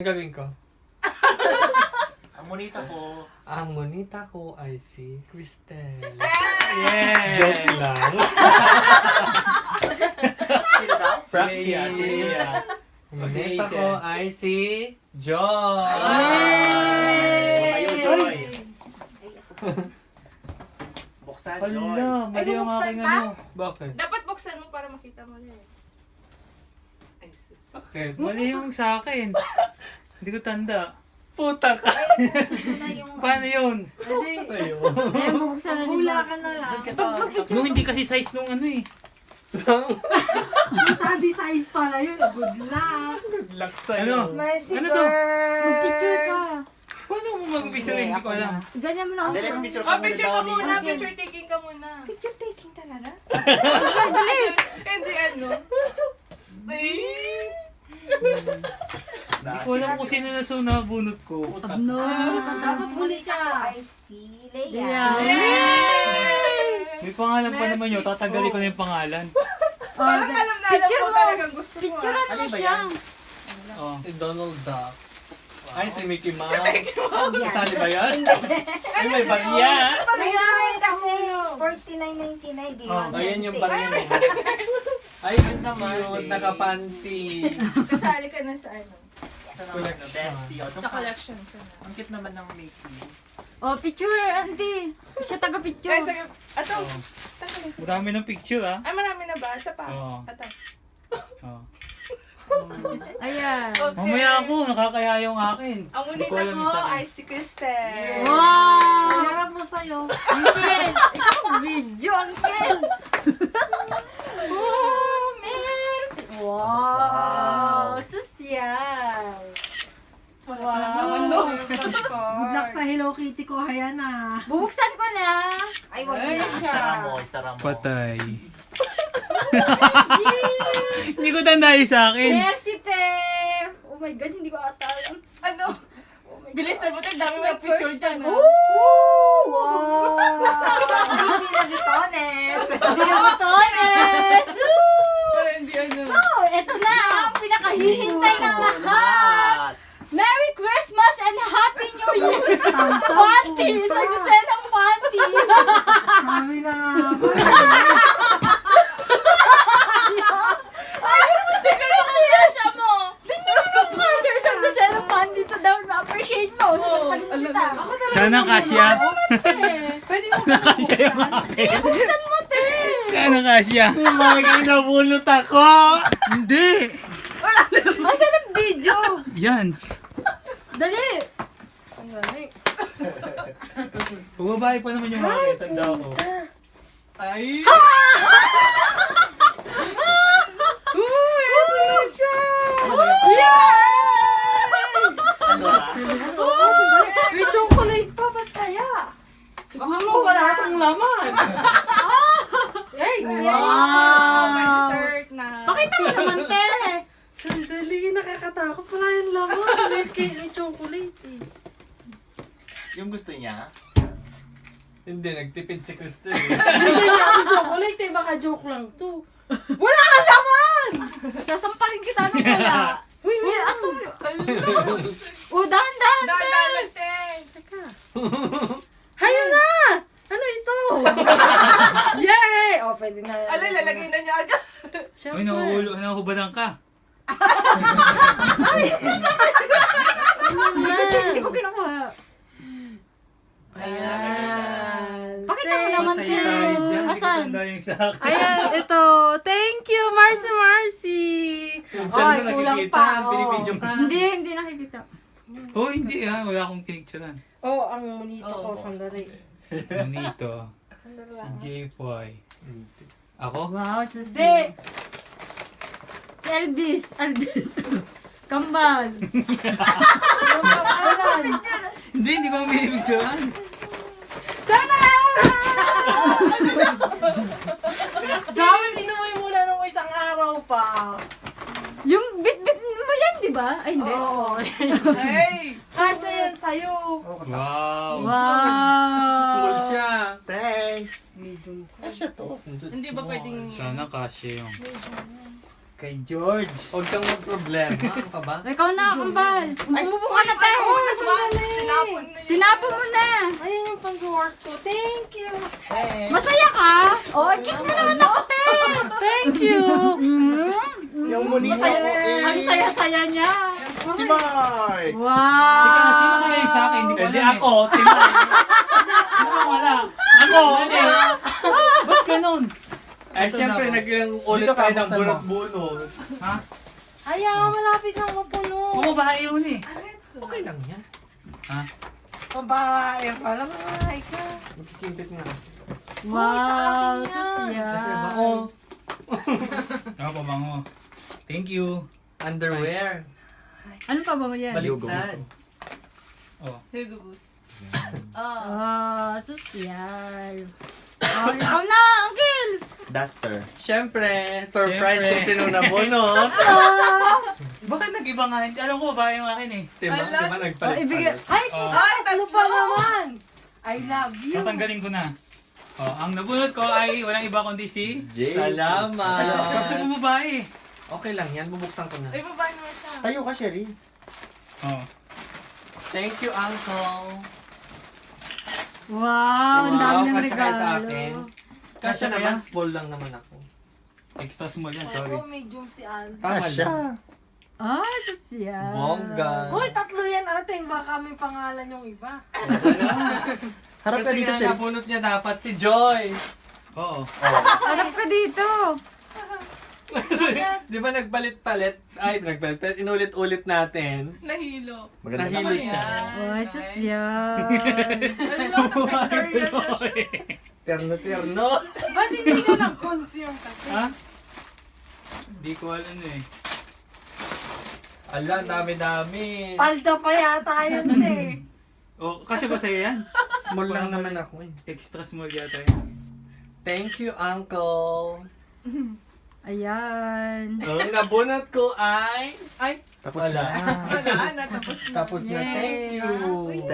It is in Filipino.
Gagawin ko. Ang monita ko. Ang monita ko ay si Cristel. Yeah! Joke lang. Sino daw? Practice. Ang monita ko ay si Joy! Ayo, Joy. Buksan, Joy. Hala, mali ang aking ano. Bakit? Dapat buksan mo para makita mo na eh. Ay, sus. Bakit? Mali yung sa akin. Hindi ko tanda. Puta ka! Paano yun? Sa'yo. Ayun, bubuksan na ni Hula Box. ka na lang. Doon ka sa... No, hindi kasi size nung ano eh. Hindi size pala yun. Good luck. Good luck Ano? sa'yo. Mercy Ano to? Mag-picture ka. Paano mo mag-picture? Hindi ko alam. Ganyan mo na ako. Dali, picture ka Oh, muna picture daw, ka muna. Lia. Picture taking ka muna. Picture taking talaga? Hindi ano. Ay. Hindi ko alam kung sino na bunot ko. No. Dapat huli ka. I see. Leia. Yay! May pangalan pa naman yun. Tatagalin ko na yung pangalan. Parang alam na Picture ko mo. talagang gusto mo. Picture ah. ano Ano ba siya? yan? Oh. Si Donald Duck. Ay, si Mickey Mouse. Yan. Sali ba yan? Ay, may barya. May ngayon kasi 49.99 di Oh, 1 ayan yung cent. barya mo. Ay, Yun naman, cute. eh. Nakapanty. Kasali ka na sa ano. Sa naman, no? Bestie. O, Sa collection ka na. Ang cute naman ng Mickey. Oh, picture, auntie. Siya taga-picture. Guys, sige. Ato. Oh. Tagalin. Dami ng picture ah. Ay, marami na ba? Isa pa. Oo. Ato. Oh. Ayan. Okay. Mamaya ako, nakakaya yung akin. Ang Hindi unita ko alam yung ko sa akin. ay si Cristel. Wow! Harap mo sa'yo. Uncle! Ikaw, video, Uncle! Oh, mercy! Wow! Sosyal! Walang naman no. Good luck sa Hello Kitty ko, Hayana. Bubuksan ko na! Ay, wag Ay, na. siya. Isara mo. Patay. Hindi ko tanda yung sa akin. Mercy, te! Oh my God, hindi ko ata alam. Ano? Oh my Bilis God. na buti. Dami It's mo my ng picture first dyan. time. ah. Wow! Hindi na bitones! Hindi na bitones! Para hindi ano. So, eto na ang pinakahihintay ng lahat! Merry Christmas and Happy New Year! Panty! Sa ng panty! Sabi na nga ako. Ay, hindi ka na kaya siya mo! Tingnan mo yung Marshall sa ng panty to daw ma-appreciate mo! Sasampalin kita! Sana kasya. Pwede mo Kasya yung akin. buksan mo, te! Sana kasya. Kumagang nabulot ako. Hindi. Asan ang video? Yan. Dali! Ang galing. Bumabae pa naman yung akin. Tanda ko. Ay! May chocolate pa, ba't kaya? Siguro wala itong laman. Ay, Oh, may dessert na. Pakita mo naman, te! Sandali, nakakatakot pala yung laman. May chocolate eh. Yung gusto niya? Hindi, nagtipid si Cristel. Bigyan niya ako chocolate eh, baka joke lang to. Wala ka laman! Sasampalin kita nung wala. Uy, may Ato! Oh, dahan-dahan, te! Dahan-dahan, te. Teka. Hayo na! Ano ito? Yay! O, pwede na. Alay, lalagay na niya agad. Uy, nahuhubadan ka. Hindi ko kinukuha. Ayan. Pakita mo naman, te! Patay tayo dyan. Hindi ko Asan? tanda yung sa akin. Ayan, ito. Thank you, Marcy Marcy. Ay, kulang pa. Binibidyo mo. Hindi nakikita. Oh, hindi ah. Wala akong pinicturean. Oh, ang monito ko, Oh. sandali. Nito. Sandali Si lang. J-Boy. Ako? Wow, susi. Si Elvis. Kambal. Hindi ba binibidyoan? Gawin, inuwi muna nung isang araw pa. Yung bit-bit mo yan, di ba? Ay, hindi. Oo. Ay! Kasya yan sa'yo. Wow. Full Wow. siya. Thanks! Ay, siya to. Hindi ba pwedeng... Sana kasya yung... Kay George. Huwag kang magproblema. Ano ka ba? Ikaw na, kambal. Umupo ka na, te. Tinapon na yun. Tinapon mo na. Ayan yung pang-horse ko. Thank you. Hey. Masaya ka? Oh, kiss mo naman ako, te. Thank you. Yung monito ko eh. Ang saya-saya niya. Si Mark! Wow. Ikaw na, sino nakaling sa akin? Hindi ko Hindi alam eh. ako. Tingnan. Sino wala? Ako! Ano eh? Ba't ganun? Ay, Ito syempre, na ako. nag-ulit Dito ka, tayo ng buksan mo. bunot-bunot. Ha? Ayan, malapit lang mapuno. Bumabahay yun eh. Okay lang yan. Ha? Pabahay pala. Ay ka. Magkikimpit nga. Wow, Kasi sasya. Kasi ba? Oh, Ako pa bango. Thank you. underwear. Ano pa ba mo yan? Baliktad. Oh. Hugo Boss. Oh, social. Oh, ikaw na, uncle. Duster. Syempre, surprise Syempre. kasi nung nabunot. Bakit nag-iba nga? Alam ko, babae yung akin eh. Diba? Ala. Diba Oh, nagpalit ibigay. Ay, Oh. ay, ano pa naman? I love you. Tatanggalin ko na. Oh, ang nabunot ko ay walang iba kundi si... Jay. Salamat. Kasi bumabae. Okay lang yan, bubuksan ko na. Ay, babae naman siya. Tayo ka, Sherry. Oh. Thank you, Uncle. Wow, ang dami ng kasya kaya sa regalo. akin. Kasya Kasya naman, kaya? small lang naman ako. Extra small yan, sorry. Ako, medium si Al. Tama Kasya. lang. Ah, social. Bongga. Uy, tatlo yan ating. Baka may pangalan yung iba. Harap ka Kasi dito, nga Sherry. nabunot niya dapat si Joy. Oo. Harap ka dito. Di ba nagpalit-palit? Ay, nagpalit-palit. Inulit-ulit natin. Nahilo. Maganda Nahilo naman. siya. Oh, social. Terno-terno. Ba't hindi ka nag-confirm kasi? Ha? Hindi ko alam eh. Ala, ang dami-dami. Palda pa yata yun eh. Oh, kasi ba sa'yo yan? Small lang naman ako eh. Extra small yata yan. Thank you, Uncle. Ayan. Ang nabunot ko ay... Ay, Tapos Wala. na. wala na. Tapos na. Tapos na, Yay. thank you. Thanks.